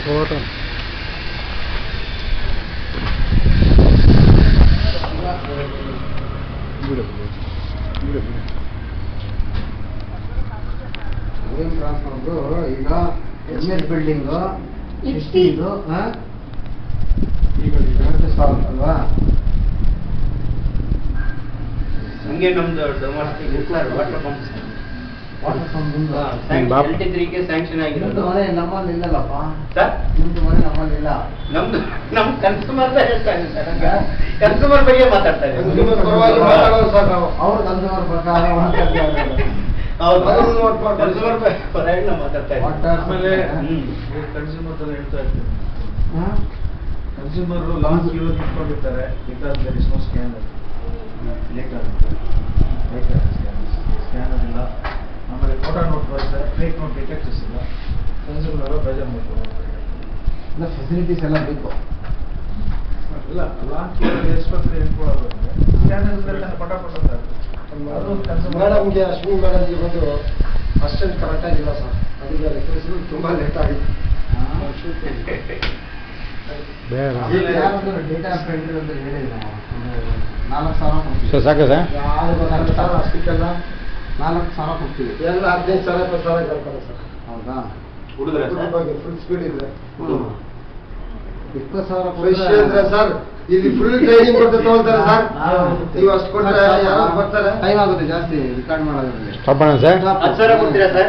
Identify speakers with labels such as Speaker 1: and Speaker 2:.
Speaker 1: Photo
Speaker 2: ಏನು transformer ಈಗ MS building ಇದು ಈಗ ಸ್ಟಾಕ್ ಅಲ್ವಾ?
Speaker 3: ಹಂಗೆ ನಮ್ದು domestic sir water pump LT3 sanction ಆಗಿರೋದು.
Speaker 2: ಮನೆ ನಮ್ಮಲ್ಲಿ ಇಲ್ಲಲ್ಲಪ್ಪ
Speaker 3: ಸರ್,
Speaker 2: ನಿಮ್ದು ಮನೆ ನಮ್ಮಲ್ಲಿ ಇಲ್ಲ.
Speaker 3: ನಮ್ ಕನ್ಸ್ಯೂಮರ್ ಕನ್ಸ್ಯೂಮರ್ ಬಗ್ಗೆ ಮಾತಾಡ್ತಾ ಇದ್ದೀವಿ.
Speaker 2: ಅವ್ರು ಕನ್ಸ್ಯೂಮರ್ ಪ್ರಕಾರ
Speaker 3: ಹೌದು, ಕನ್ಸ್ಯೂಮರ್ ಪರವಾಗಿ ನಾವು ಮಾತಾಡ್ತಾ ಇದ್ದೀವಿ.
Speaker 4: ಆಮೇಲೆ ಕನ್ಸ್ಯೂಮರ್ ಹೇಳ್ತಾ ಇರ್ತೀವಿ, ಕನ್ಸ್ಯೂಮರ್ ಲಾಂಚ್ ಕ್ಯೂ ನಿಂತ್ಕೊಂಡಿರ್ತಾರೆ because there is no scanner. Scanner ಇಲ್ಲ. ಆಮೇಲೆ ಫೋಟೋ ನೋಟ್ ಬರುತ್ತೆ, ಫೇಕ್ ನೋಟ್ ಡಿಟೆಕ್ಟರ್ಸ್ ಇಲ್ಲ. ಕನ್ಸ್ಯೂಮರ್ ಬೇಜಾರು ಮಾಡ್ತಾರೆ.
Speaker 2: ಫೆಸಿಲಿಟೀಸ್ ಎಲ್ಲ ಬೇಕು.
Speaker 4: ಇಲ್ಲ, ಲಾಂಚ್ ಕ್ಯೂ ಎಕ್ಸ್ಪರ್ಟ್ ನಿಂತ್ಕೊಳ್ಳೋದು ಸ್ಕ್ಯಾನರ್ ಇಲ್ಲದೆ ಪಟ ಅದು ಕನ್ಸ್ಯೂಮರ್.
Speaker 2: ಮೇಡಮ್ಗೆ ಅಶ್ವಿನಿ ಮೇಡಮ್ಗೆ ಬಂದು ಅಷ್ಟೊಂದು ಕರೆಕ್ಟಾಗಿಲ್ಲ ಸರ್, ಅದಕ್ಕೆ ರಿಕ್ವೆಸ್ಟ್ ತುಂಬ ಲೇಟ್ ಆಗಿದೆ.
Speaker 1: ಬೇಡ
Speaker 2: ಡೇಟಾ ಎಂಟ್ರಿ ಅಂತ ಹೇಳಿದ್ವಿ ನಾವು, 4,000 ಕೊಡ್ತೀವಿ.
Speaker 1: ಸಾಕು ಸರ್.
Speaker 2: ಅಷ್ಟಕ್ಕೆಲ್ಲ 4,000 ಕೊಡ್ತೀವಿ. ಎಲ್ಲ 15,000 20,000 ಕೇಳ್ತಾರೆ ಸರ್. ಹೌದಾ? ಫುಲ್ ಸ್ಪೀಡ್ ಇದ್ರೆ 20,000 ಕೊಡ್ತಾರೆ ಸರ್. ಇಲ್ಲಿ ಫುಲ್ ಟ್ರೈನಿಂಗ್ ಕೊಟ್ಟು ತಗೊಳ್ತಾರೆ ಸರ್. ನೀವು ಅಷ್ಟು ಕೊಟ್ಟರೆ ಯಾರು ಬರ್ತಾರೆ? ಟೈಮ್ ಆಗುತ್ತೆ ಜಾಸ್ತಿ ರಿಕಾರ್ಡ್ ಮಾಡೋದ್ರಲ್ಲಿ.
Speaker 1: ಸ್ಟಾಪ್ ಮಾಡೋಣ ಸರ್.
Speaker 3: 10,000 ಕೊಡ್ತೀರಾ ಸರ್?